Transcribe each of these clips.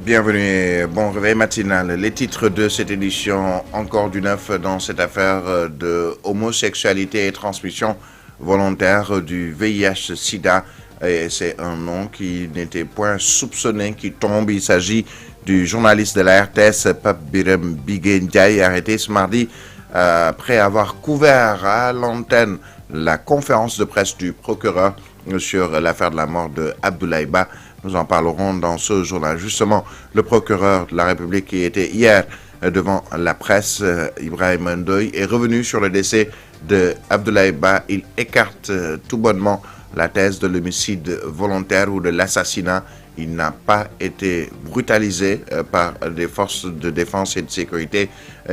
Bienvenue et bon réveil matinal. Les titres de cette édition, encore du neuf dans cette affaire de homosexualité et transmission volontaire du VIH-Sida. Et c'est un nom qui n'était point soupçonné qui tombe. Il s'agit du journaliste de la RTS, Pape Birame Bigué Ndiaye, arrêté ce mardi après avoir couvert à l'antenne la conférence de presse du procureur sur l'affaire de la mort de Abdoulaye Ba. Nous en parlerons dans ce journal. Justement, le procureur de la République qui était hier devant la presse, Ibrahima Ndoye, est revenu sur le décès de Abdoulaye Ba. Il écarte tout bonnement la thèse de l'homicide volontaire ou de l'assassinat. Il n'a pas été brutalisé par des forces de défense et de sécurité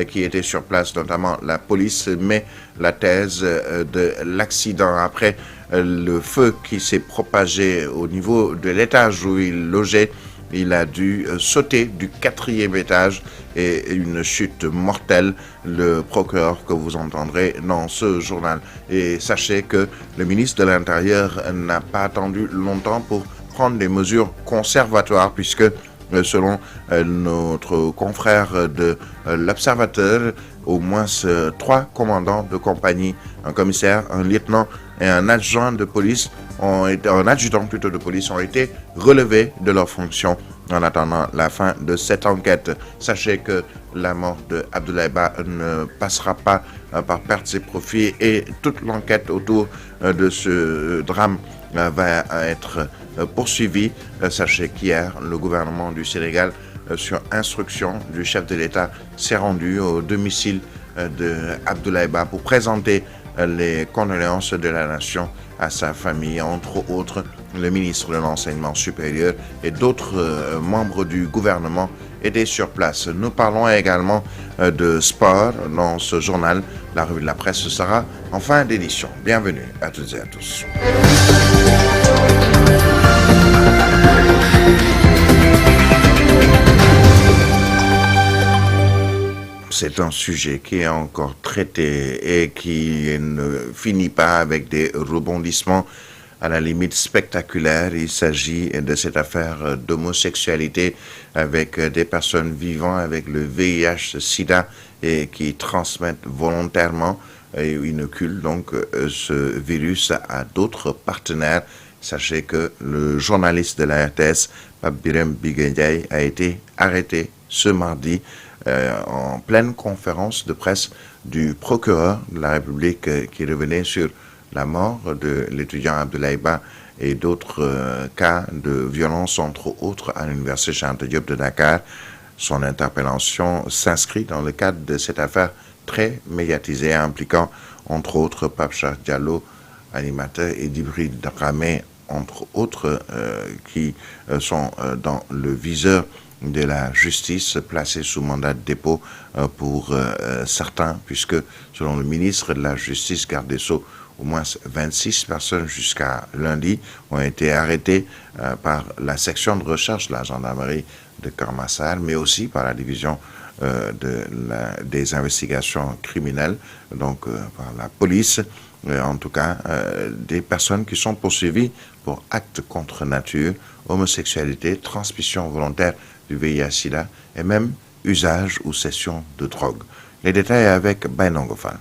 qui étaient sur place, notamment la police, mais la thèse de l'accident après le feu qui s'est propagé au niveau de l'étage où il logeait. Il a dû sauter du 4e étage et une chute mortelle. Le procureur que vous entendrez dans ce journal. Et sachez que le ministre de l'Intérieur n'a pas attendu longtemps pour prendre des mesures conservatoires puisque selon notre confrère de l'Observateur, au moins 3 commandants de compagnie, un commissaire, un lieutenant et un adjudant de police ont été relevés de leurs fonctions en attendant la fin de cette enquête. Sachez que la mort de Abdoulaye Ba ne passera pas par perte ses profits et toute l'enquête autour de ce drame va être poursuivie. Sachez qu'hier, le gouvernement du Sénégal, sur instruction du chef de l'État, s'est rendu au domicile de Abdoulaye Ba pour présenter les condoléances de la nation à sa famille, entre autres le ministre de l'Enseignement supérieur et d'autres membres du gouvernement étaient sur place. Nous parlons également de sport dans ce journal. La revue de la presse sera en fin d'édition. Bienvenue à toutes et à tous. C'est un sujet qui est encore traité et qui ne finit pas avec des rebondissements à la limite spectaculaires. Il s'agit de cette affaire d'homosexualité avec des personnes vivant avec le VIH-Sida et qui transmettent volontairement et inoculent donc ce virus à d'autres partenaires. Sachez que le journaliste de la RTS, Pape Birame Bigué Ndiaye, a été arrêté ce mardi en pleine conférence de presse du procureur de la République qui revenait sur la mort de l'étudiant Abdoulaye Ba et d'autres cas de violence, entre autres, à l'université Cheikh Anta Diop de Dakar. Son interpellation s'inscrit dans le cadre de cette affaire très médiatisée impliquant, entre autres, Pape Cheikh Diallo, animateur, et Djibril Dramé, entre autres, qui sont dans le viseur de la justice, placée sous mandat de dépôt pour certains, puisque selon le ministre de la Justice, garde des Sceaux, au moins 26 personnes jusqu'à lundi ont été arrêtées par la section de recherche de la gendarmerie de Keur Massar, mais aussi par la division des investigations criminelles, donc par la police. En tout cas, des personnes qui sont poursuivies pour actes contre nature, homosexualité, transmission volontaire du VIH-Sida et même usage ou cession de drogue. Les détails avec Bainongo Fall.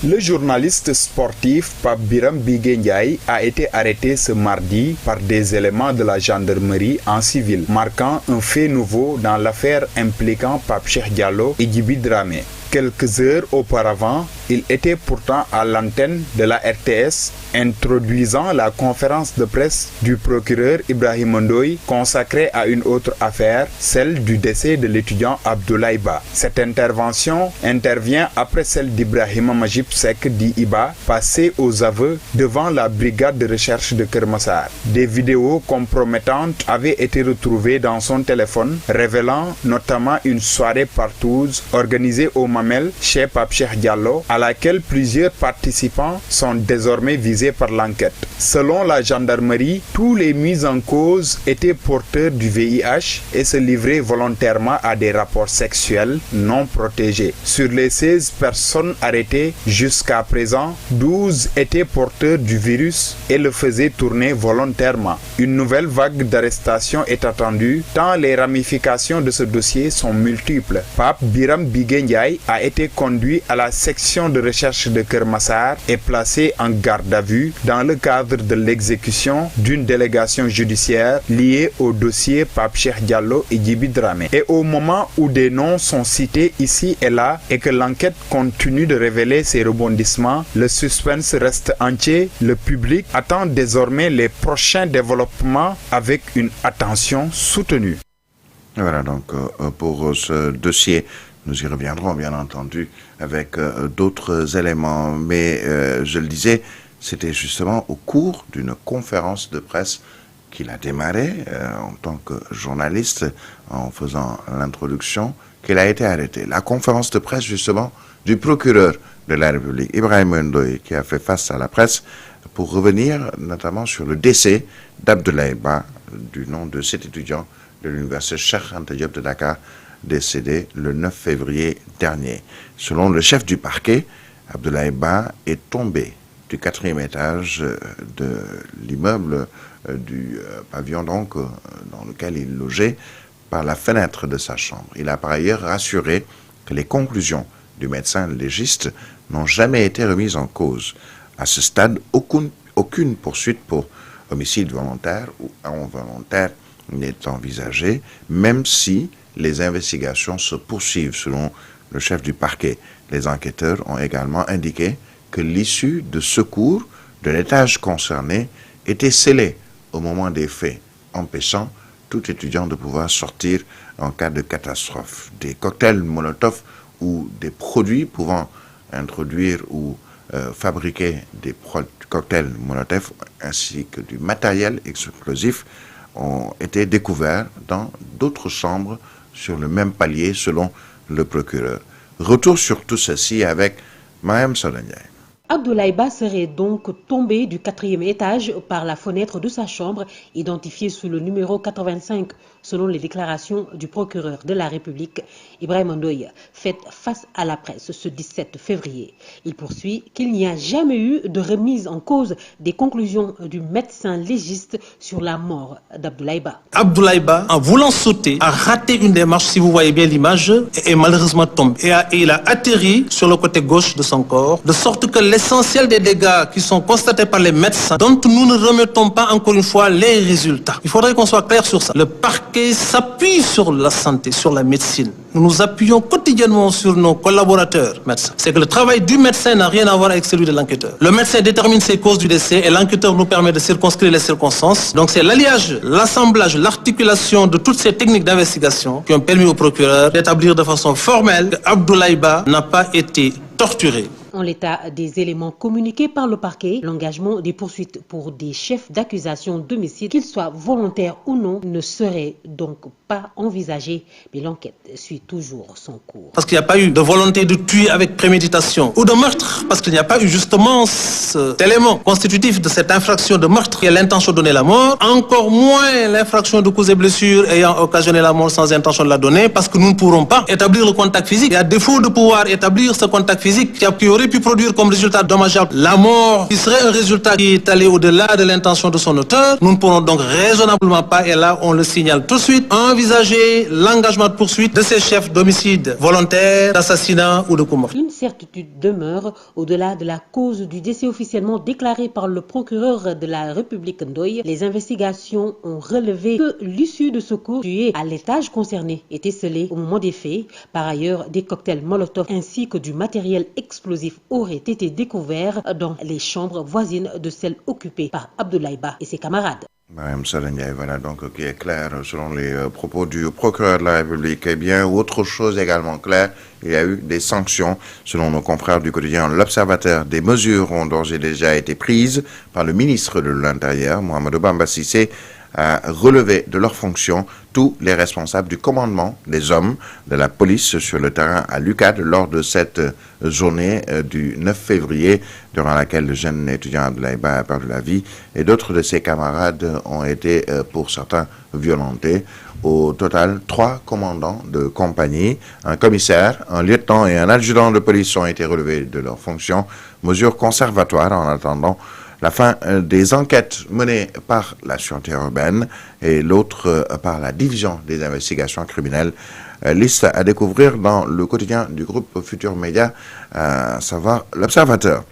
Le journaliste sportif Pape Birame Bigué Ndiaye a été arrêté ce mardi par des éléments de la gendarmerie en civil, marquant un fait nouveau dans l'affaire impliquant Pape Cheikh Diallo et Djibril Dramé. Quelques heures auparavant, il était pourtant à l'antenne de la RTS, introduisant la conférence de presse du procureur Ibrahima Ndoye consacrée à une autre affaire, celle du décès de l'étudiant Abdoulaye Ba. Cette intervention intervient après celle d'Ibrahima Majib Seck dit Iba, passé aux aveux devant la brigade de recherche de Keur Massar. Des vidéos compromettantes avaient été retrouvées dans son téléphone, révélant notamment une soirée partouze organisée au Mamel chez Pape Cheikh Diallo à laquelle plusieurs participants sont désormais visés par l'enquête. Selon la gendarmerie, tous les mis en cause étaient porteurs du VIH et se livraient volontairement à des rapports sexuels non protégés. Sur les 16 personnes arrêtées jusqu'à présent, 12 étaient porteurs du virus et le faisaient tourner volontairement. Une nouvelle vague d'arrestations est attendue tant les ramifications de ce dossier sont multiples. Pape Biram Bigué Ndiaye a été conduit à la section de recherche de Keur Massar et placé en garde à vue dans le cadre de l'exécution d'une délégation judiciaire liée au dossier Pape Cheikh Diallo et Djiby Dramé. Et au moment où des noms sont cités ici et là et que l'enquête continue de révéler ses rebondissements, le suspense reste entier. Le public attend désormais les prochains développements avec une attention soutenue. Voilà donc pour ce dossier. Nous y reviendrons bien entendu avec d'autres éléments. Mais je le disais, c'était justement au cours d'une conférence de presse qu'il a démarré en tant que journaliste en faisant l'introduction qu'il a été arrêté. La conférence de presse justement du procureur de la République, Ibrahima Ndoye, qui a fait face à la presse pour revenir notamment sur le décès d'Abdoulaye Ba, du nom de cet étudiant de l'université Cheikh Anta Diop de Dakar, décédé le 9 février dernier. Selon le chef du parquet, Abdoulaye Ba est tombé du 4e étage de l'immeuble du pavillon donc, dans lequel il logeait par la fenêtre de sa chambre. Il a par ailleurs rassuré que les conclusions du médecin légiste n'ont jamais été remises en cause. À ce stade, aucune poursuite pour homicide volontaire ou involontaire n'est envisagée, même si les investigations se poursuivent selon le chef du parquet. Les enquêteurs ont également indiqué que l'issue de secours de l'étage concerné était scellée au moment des faits, empêchant tout étudiant de pouvoir sortir en cas de catastrophe. Des cocktails Molotov ou des produits pouvant introduire ou fabriquer des cocktails Molotov ainsi que du matériel explosif ont été découverts dans d'autres chambres sur le même palier selon le procureur. Retour sur tout ceci avec Mariam Solandiaï. Abdoulaye Ba serait donc tombé du 4e étage par la fenêtre de sa chambre, identifiée sous le numéro 85, selon les déclarations du procureur de la République, Ibrahima Ndoye, faite face à la presse ce 17 février. Il poursuit qu'il n'y a jamais eu de remise en cause des conclusions du médecin légiste sur la mort d'Abdoulaye Ba. Abdoulaye Ba, en voulant sauter, a raté une démarche, si vous voyez bien l'image, et est malheureusement tombé. Et il a atterri sur le côté gauche de son corps, de sorte que l'essentiel des dégâts qui sont constatés par les médecins, dont nous ne remettons pas encore une fois les résultats. Il faudrait qu'on soit clair sur ça. Le parquet s'appuie sur la santé, sur la médecine. Nous nous appuyons quotidiennement sur nos collaborateurs médecins. C'est que le travail du médecin n'a rien à voir avec celui de l'enquêteur. Le médecin détermine ses causes du décès et l'enquêteur nous permet de circonscrire les circonstances. Donc c'est l'alliage, l'assemblage, l'articulation de toutes ces techniques d'investigation qui ont permis au procureur d'établir de façon formelle qu'Abdoulaye Ba n'a pas été torturé. En l'état des éléments communiqués par le parquet, l'engagement des poursuites pour des chefs d'accusation d'homicide, qu'ils soient volontaires ou non, ne serait donc pas envisagé, mais l'enquête suit toujours son cours. Parce qu'il n'y a pas eu de volonté de tuer avec préméditation ou de meurtre, parce qu'il n'y a pas eu justement cet élément constitutif de cette infraction de meurtre qui est l'intention de donner la mort, encore moins l'infraction de coups et blessures ayant occasionné la mort sans intention de la donner, parce que nous ne pourrons pas établir le contact physique. Et à défaut de pouvoir établir ce contact physique qui aurait pu produire comme résultat dommageable la mort, qui serait un résultat qui est allé au-delà de l'intention de son auteur, nous ne pourrons donc raisonnablement pas, et là on le signale tout de suite, envisager l'engagement de poursuite de ces chefs d'homicide volontaire, d'assassinat ou de coup mort. Une certitude demeure au-delà de la cause du décès officiellement déclaré par le procureur de la République Ndoye. Les investigations ont relevé que l'issue de secours tué à l'étage concerné était scellée au moment des faits. Par ailleurs, des cocktails Molotov ainsi que du matériel explosif auraient été découverts dans les chambres voisines de celles occupées par Abdoulaye Ba et ses camarades. Madame Solandiaï, voilà donc qui est clair selon les propos du procureur de la République. Eh bien, autre chose également claire, il y a eu des sanctions selon nos confrères du quotidien L'Observateur. Des mesures ont d'ores et déjà été prises par le ministre de l'Intérieur, Mohamedou Bamba Cissé, a relevé de leurs fonctions tous les responsables du commandement des hommes de la police sur le terrain à l'UQAD lors de cette journée du 9 février, durant laquelle le jeune étudiant Abdoulaye Ba a perdu la vie et d'autres de ses camarades ont été, pour certains, violentés. Au total, 3 commandants de compagnie, un commissaire, un lieutenant et un adjudant de police ont été relevés de leurs fonctions, mesure conservatoire en attendant la fin des enquêtes menées par la sûreté urbaine et l'autre par la division des investigations criminelles. Liste à découvrir dans le quotidien du groupe Futur Média, à savoir l'Observateur.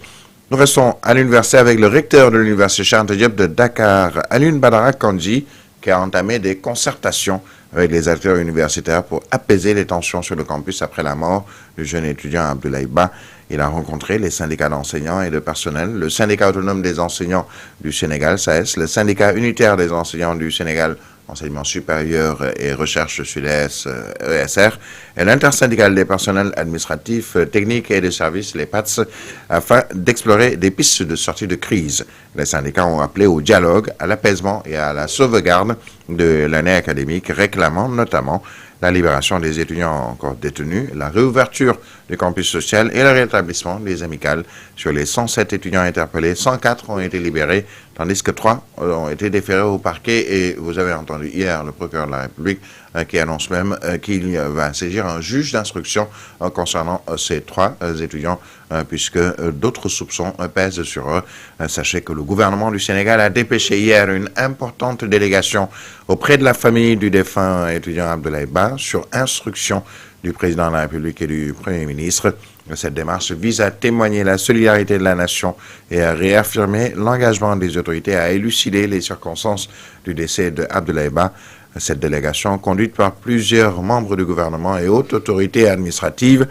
Nous restons à l'université avec le recteur de l'université Cheikh Anta Diop de Dakar, Alioune Badara Kandji, qui a entamé des concertations avec les acteurs universitaires pour apaiser les tensions sur le campus après la mort du jeune étudiant Abdoulaye Ba. Il a rencontré les syndicats d'enseignants et de personnel, le syndicat autonome des enseignants du Sénégal, SAES, le syndicat unitaire des enseignants du Sénégal, enseignement supérieur et recherche SUDES, ESR, et l'intersyndicale des personnels administratifs, techniques et de services, les PATS, afin d'explorer des pistes de sortie de crise. Les syndicats ont appelé au dialogue, à l'apaisement et à la sauvegarde de l'année académique, réclamant notamment la libération des étudiants encore détenus, la réouverture du campus social et le rétablissement des amicales. Sur les 107 étudiants interpellés, 104 ont été libérés, tandis que 3 ont été déférés au parquet. Et vous avez entendu hier le procureur de la République qui annonce même qu'il va saisir un juge d'instruction concernant ces 3 étudiants, puisque d'autres soupçons pèsent sur eux. Sachez que le gouvernement du Sénégal a dépêché hier une importante délégation auprès de la famille du défunt étudiant Abdoulaye Ba sur instruction du président de la République et du Premier ministre. Cette démarche vise à témoigner la solidarité de la nation et à réaffirmer l'engagement des autorités à élucider les circonstances du décès de Abdoulaye Ba. Cette délégation, conduite par plusieurs membres du gouvernement et hautes autorités administratives,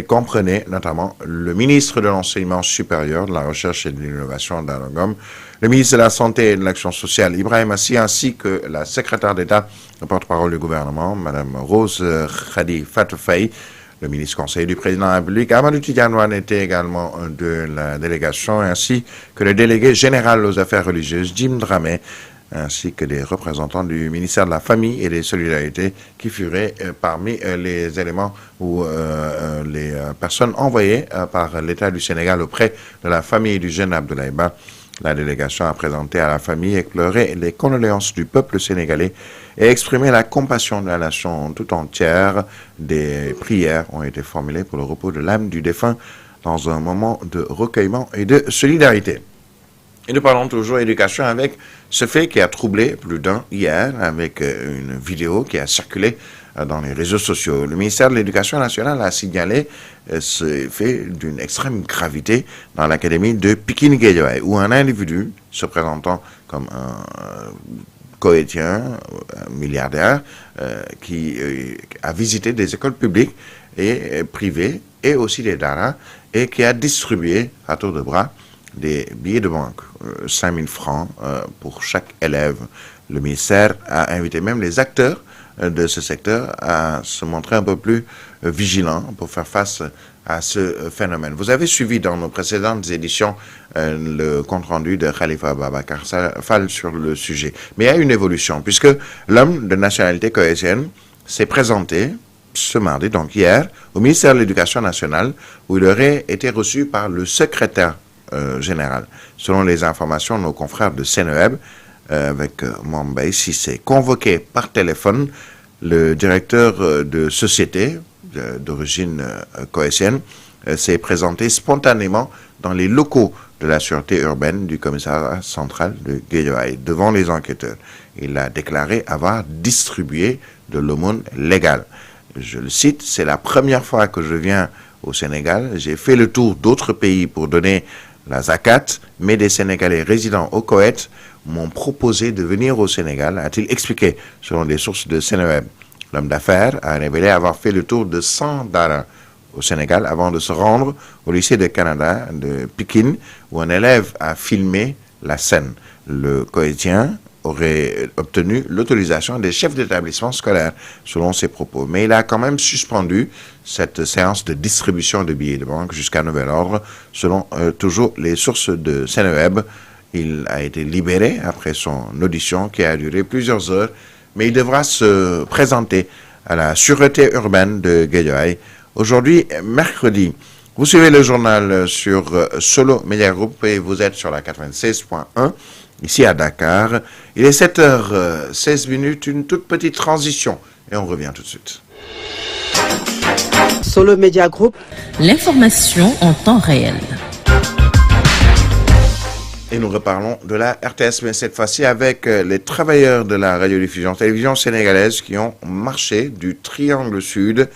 comprenait notamment le ministre de l'Enseignement supérieur, de la Recherche et de l'Innovation, Dano Ngom, le ministre de la Santé et de l'Action sociale, Ibrahim Assi, ainsi que la secrétaire d'État, porte-parole du gouvernement, Mme Rose Khadi Fatou Faye. Le ministre conseiller du président de la République, Amadou Tidiane, était également de la délégation, ainsi que le délégué général aux affaires religieuses, Jim Dramé, ainsi que des représentants du ministère de la Famille et des Solidarités qui furent parmi les éléments ou les personnes envoyées par l'État du Sénégal auprès de la famille du jeune Abdoulaye Ba. La délégation a présenté à la famille éploré les condoléances du peuple sénégalais et exprimé la compassion de la nation tout entière. Des prières ont été formulées pour le repos de l'âme du défunt dans un moment de recueillement et de solidarité. Et nous parlons toujours éducation avec ce fait qui a troublé plus d'un hier, avec une vidéo qui a circulé dans les réseaux sociaux. Le ministère de l'Éducation nationale a signalé ce fait d'une extrême gravité dans l'académie de Pikine Guédiawaye, où un individu se présentant comme un coétien, un milliardaire, qui a visité des écoles publiques et privées et aussi des daras, et qui a distribué à tour de bras des billets de banque, 5 000 francs pour chaque élève. Le ministère a invité même les acteurs de ce secteur à se montrer un peu plus vigilants pour faire face à ce phénomène. Vous avez suivi dans nos précédentes éditions le compte-rendu de Khalifa Ababacar Fall sur le sujet. Mais il y a une évolution, puisque l'homme de nationalité cohésienne s'est présenté ce mardi, donc hier, au ministère de l'Éducation nationale, où il aurait été reçu par le secrétaire général. Selon les informations de nos confrères de Seneweb, avec Mambay Sissé, convoqué par téléphone, le directeur de société d'origine cohésienne s'est présenté spontanément dans les locaux de la sûreté urbaine du commissariat central de Guédiawaye devant les enquêteurs. Il a déclaré avoir distribué de l'aumône légale. Je le cite, « C'est la première fois que je viens au Sénégal. J'ai fait le tour d'autres pays pour donner la zakat, mais des Sénégalais résidant au Koweït m'ont proposé de venir au Sénégal, a-t-il expliqué, selon des sources de Seneweb. L'homme d'affaires a révélé avoir fait le tour de 100 daras au Sénégal avant de se rendre au lycée de Canada de Pikine, où un élève a filmé la scène. Le Koweïtien aurait obtenu l'autorisation des chefs d'établissement scolaire, selon ses propos. Mais il a quand même suspendu cette séance de distribution de billets de banque jusqu'à nouvel ordre, selon toujours les sources de Seneweb. Il a été libéré après son audition qui a duré plusieurs heures, mais il devra se présenter à la sûreté urbaine de Guédiawaye aujourd'hui, mercredi. Vous suivez le journal sur Solo Media Group et vous êtes sur la 96.1 ici à Dakar. Il est 7h16, une toute petite transition et on revient tout de suite. Solo Media Group, l'information en temps réel. Et nous reparlons de la RTS, mais cette fois-ci avec les travailleurs de la radiodiffusion télévision sénégalaise qui ont marché du Triangle Sud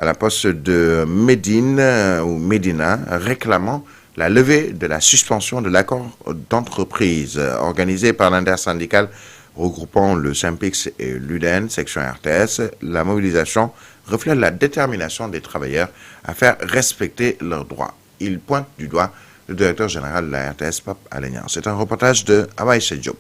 à la poste de Médine ou Médina, réclamant la levée de la suspension de l'accord d'entreprise organisé par l'intersyndicale regroupant le SYNPICS et l'UDEN, section RTS. La mobilisation reflète la détermination des travailleurs à faire respecter leurs droits. Il pointe du doigt le directeur général de la RTS, Pape Alé Niang. C'est un reportage de Abaïcha Diop.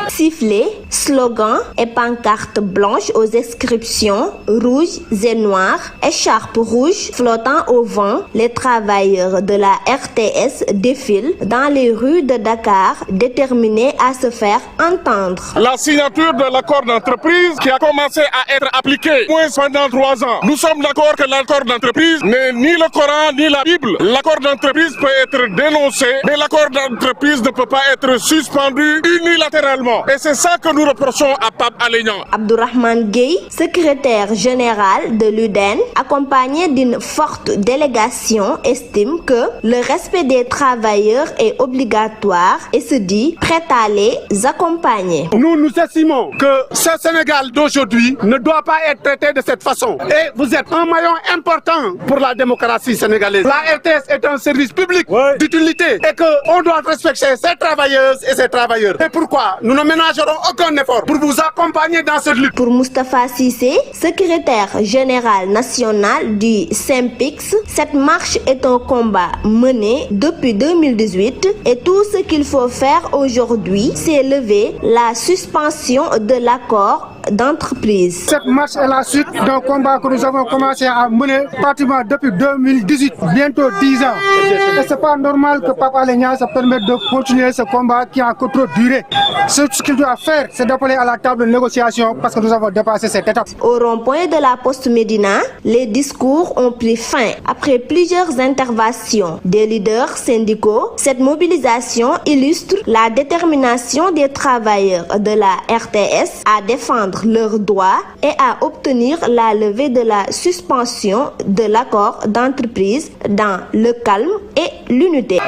Sifflets, slogans et pancartes blanches aux inscriptions rouges et noires, écharpes rouges flottant au vent, les travailleurs de la RTS défilent dans les rues de Dakar, déterminés à se faire entendre. La signature de l'accord d'entreprise qui a commencé à être appliqué pendant 3 ans. Nous sommes d'accord que l'accord d'entreprise n'est ni le Coran ni la Bible. L'accord d'entreprise peut être dénoncé, mais l'accord d'entreprise ne peut pas être suspendu unilatéralement. Et c'est ça que nous reprochons à Pape Alé Niang. Abdourahmane Gueye, secrétaire général de l'UDEN, accompagné d'une forte délégation, estime que le respect des travailleurs est obligatoire et se dit prêt à les accompagner. Nous estimons que ce Sénégal d'aujourd'hui ne doit pas être traité de cette façon. Et vous êtes un maillon important pour la démocratie sénégalaise. La RTS est un service public d'utilité et qu'on doit respecter ses travailleuses et ses travailleurs. Et pourquoi nous ne ménagerons aucun effort pour vous accompagner dans cette lutte. Pour Moustapha Cissé, secrétaire général national du SYNPICS, cette marche est un combat mené depuis 2018 et tout ce qu'il faut faire aujourd'hui, c'est lever la suspension de l'accord d'entreprise. Cette marche est la suite d'un combat que nous avons commencé à mener pratiquement depuis 2018, bientôt 10 ans. Et c'est pas normal que Pape Alé Niang se permette de continuer ce combat qui a encore trop duré. Ce qu'il doit faire, c'est d'appeler à la table de négociation parce que nous avons dépassé cette étape. Au rond-point de la Poste Médina, les discours ont pris fin après plusieurs interventions des leaders syndicaux. Cette mobilisation illustre la détermination des travailleurs de la RTS à défendre leurs droits et à obtenir la levée de la suspension de l'accord d'entreprise dans le calme et l'unité.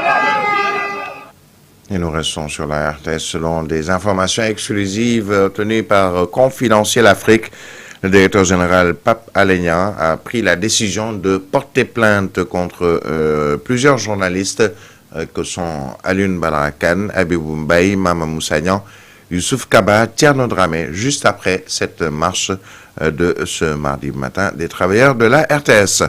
Et nous restons sur la RTS selon des informations exclusives obtenues par Confidentiel Afrique. Le directeur général Pape Alé Niang a pris la décision de porter plainte contre plusieurs journalistes que sont Alioune Badara Kane, Habibou Mbaye, Mama Moussa Niang, Youssouf Kaba, Thierno Dramé, juste après cette marche de ce mardi matin des travailleurs de la RTS.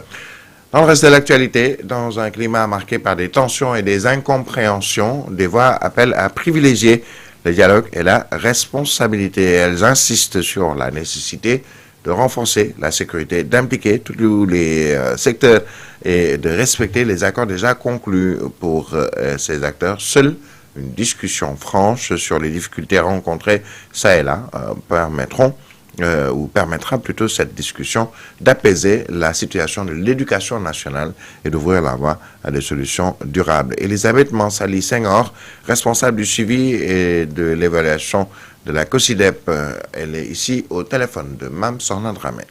Dans le reste de l'actualité, dans un climat marqué par des tensions et des incompréhensions, des voix appellent à privilégier le dialogue et la responsabilité. Elles insistent sur la nécessité de renforcer la sécurité, d'impliquer tous les secteurs et de respecter les accords déjà conclus pour ces acteurs. Seule une discussion franche sur les difficultés rencontrées ça et là permettra plutôt cette discussion d'apaiser la situation de l'éducation nationale et d'ouvrir la voie à des solutions durables. Elisabeth Mansali Senghor, responsable du suivi et de l'évaluation de la COSIDEP, elle est ici au téléphone de Mme Sorna Dramé.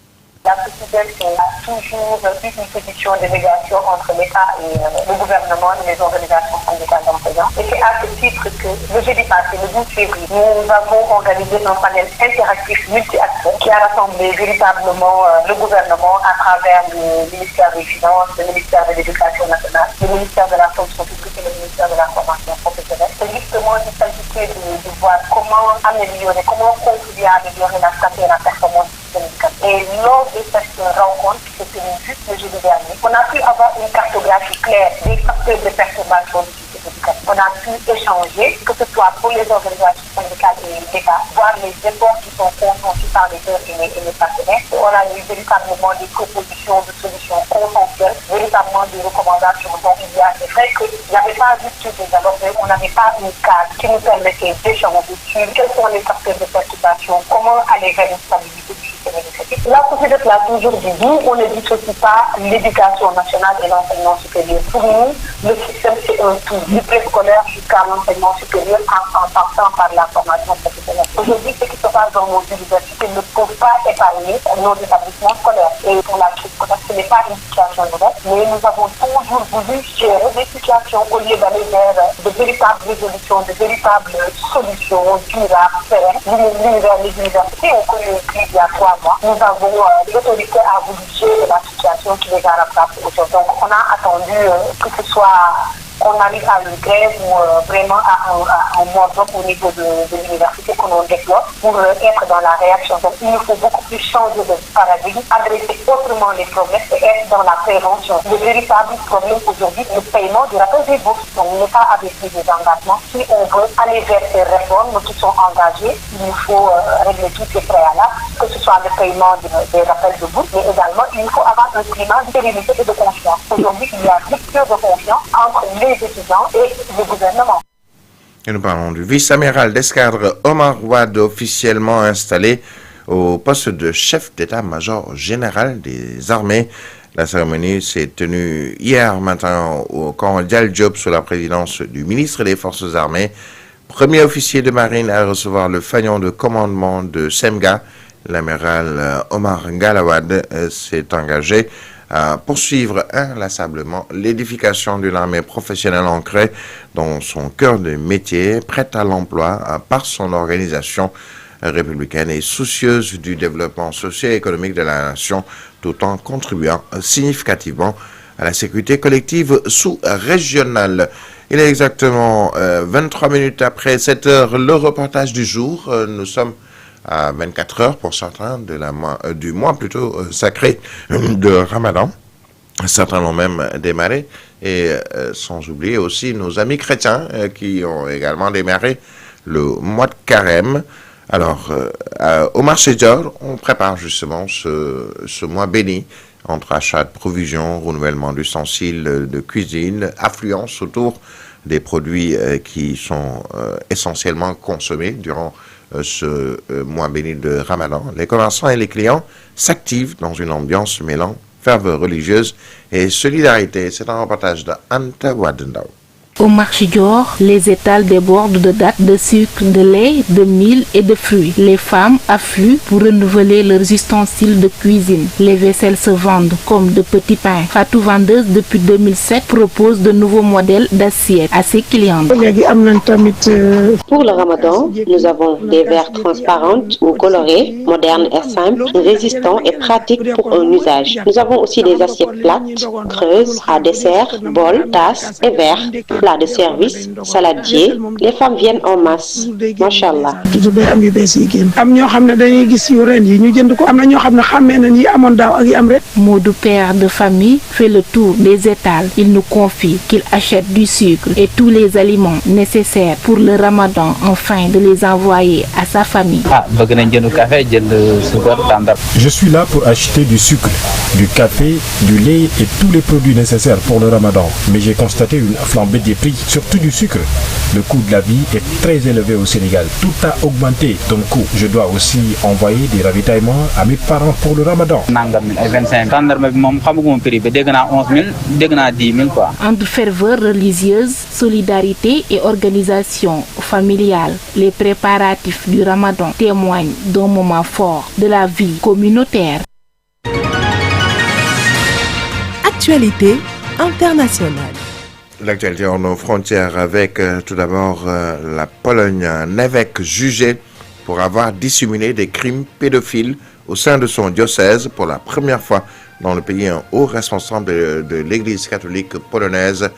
La COSIDEP a toujours eu une position de médiation entre l'État et le gouvernement et les organisations syndicales d'enseignants. Et c'est à ce titre que le jeudi passé, le 12 février, nous avons organisé un panel interactif multi-acteurs qui a rassemblé véritablement le gouvernement à travers le ministère des Finances, le ministère de l'Éducation nationale, le ministère de la fonction publique et le ministère de la formation professionnelle. C'est justement il s'agissait de voir comment améliorer, comment contribuer à améliorer la santé et la performance syndicale. Et lors de cette rencontre qui s'est tenue juste le jeudi dernier, on a pu avoir une cartographie claire des facteurs de perturbation du système éducatif. On a pu échanger, que ce soit pour les organisations syndicales et l'État, voir les efforts qui sont consentis interlocuteurs et mes partenaires. On a eu véritablement des propositions de solutions consensuelles, véritablement des recommandations. Donc il y a c'est vrai qu'il n'y avait pas juste des dialogues, mais on n'avait pas une cadre qui nous permettait d'échanger sur quels sont les facteurs de perturbation, comment aller vers une stabilité du système éducatif. La société l'a toujours dit, on ne dissocie pas l'éducation nationale et l'enseignement supérieur. Pour nous, le système c'est un tout, du préscolaire jusqu'à l'enseignement supérieur en passant par la formation professionnelle. Aujourd'hui, ce qui se passe dans nos universités ne peuvent pas épargner nos établissements scolaires. Et pour la crise, ce n'est pas une situation nouvelle, mais nous avons toujours voulu gérer des situations au lieu d'aller vers de véritables résolutions, de véritables solutions durables, pérennes. Les universités ont connu une crise il y a 3 mois. Nous avons l'autorité à voulu gérer la situation qui les a rattrapés aujourd'hui. Donc on a attendu que ce soit qu'on arrive à une grève ou vraiment à un mode au niveau de l'université que l'on déploie pour être dans la réaction. Donc il nous faut beaucoup plus changer de paradigme, adresser autrement les problèmes et être dans la prévention. Le véritable problème aujourd'hui, le paiement du rappel des bourses. Donc on n'est pas avec des engagements. Si on veut aller vers ces réformes qui sont engagées, il nous faut régler tous ces préalables, que ce soit le paiement des rappels de bourses, mais également il nous faut avoir un climat de sérénité et de confiance. Aujourd'hui, il y a rupture de confiance entre les étudiants et le gouvernement. Et nous parlons du vice-amiral d'escadre Omar Wade, officiellement installé au poste de chef d'état-major général des armées. La cérémonie s'est tenue hier matin au camp Dial Diop sous la présidence du ministre des Forces armées. Premier officier de marine à recevoir le fanion de commandement de Semga, l'amiral Omar Galawad s'est engagé à poursuivre inlassablement l'édification d'une armée professionnelle ancrée dans son cœur de métier, prête à l'emploi par son organisation républicaine et soucieuse du développement socio-économique de la nation, tout en contribuant significativement à la sécurité collective sous-régionale. Il est exactement 23 minutes après 7 heures, le reportage du jour. Nous sommes à 24 heures pour certains du mois plutôt sacré de Ramadan. Certains l'ont même démarré, et sans oublier aussi nos amis chrétiens qui ont également démarré le mois de Carême. Alors, au marché Dior, on prépare justement ce mois béni entre achat de provisions, renouvellement d'ustensiles de cuisine, affluence autour des produits qui sont essentiellement consommés durant ce mois béni de Ramadan. Les commerçants et les clients s'activent dans une ambiance mêlant ferveur religieuse et solidarité. C'est un reportage de Anta Wadendao. Au marché Dior, les étals débordent de dattes, de sucre, de lait, de mil et de fruits. Les femmes affluent pour renouveler leurs ustensiles de cuisine. Les vaisselles se vendent comme de petits pains. Fatou, vendeuse depuis 2007, propose de nouveaux modèles d'assiettes à ses clientes. Pour le Ramadan, nous avons des verres transparents ou colorés, modernes et simples, résistants et pratiques pour un usage. Nous avons aussi des assiettes plates, creuses, à dessert, bols, tasses et verres. Plat de service, saladier, les femmes viennent en masse. Machallah. Modou, père de famille, fait le tour des étals. Il nous confie qu'il achète du sucre et tous les aliments nécessaires pour le Ramadan afin de les envoyer à sa famille. Je suis là pour acheter du sucre, du café, du lait et tous les produits nécessaires pour le Ramadan. Mais j'ai constaté une flambée des prix, surtout du sucre. Le coût de la vie est très élevé au Sénégal. Tout a augmenté. Donc, je dois aussi envoyer des ravitaillements à mes parents pour le Ramadan. Entre ferveur religieuse, solidarité et organisation familiale, les préparatifs du Ramadan témoignent d'un moment fort de la vie communautaire. Actualité internationale. L'actualité en nos frontières avec tout d'abord la Pologne. Un évêque jugé pour avoir dissimulé des crimes pédophiles au sein de son diocèse. Pour la première fois dans le pays, un haut responsable de l'Église catholique polonaise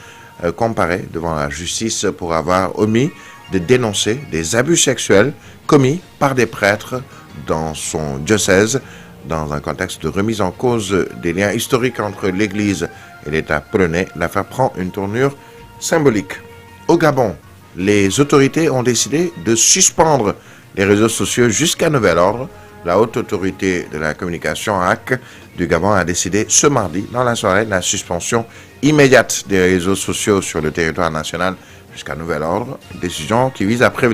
comparé devant la justice pour avoir omis de dénoncer des abus sexuels commis par des prêtres dans son diocèse. Dans un contexte de remise en cause des liens historiques entre l'Église et l'État polonais, l'affaire prend une tournure symbolique. Au Gabon, les autorités ont décidé de suspendre les réseaux sociaux jusqu'à nouvel ordre. la haute autorité de la communication HAC du Gabon a décidé ce mardi, dans la soirée, la suspension immédiate des réseaux sociaux sur le territoire national jusqu'à nouvel ordre. Décision qui vise à prévenir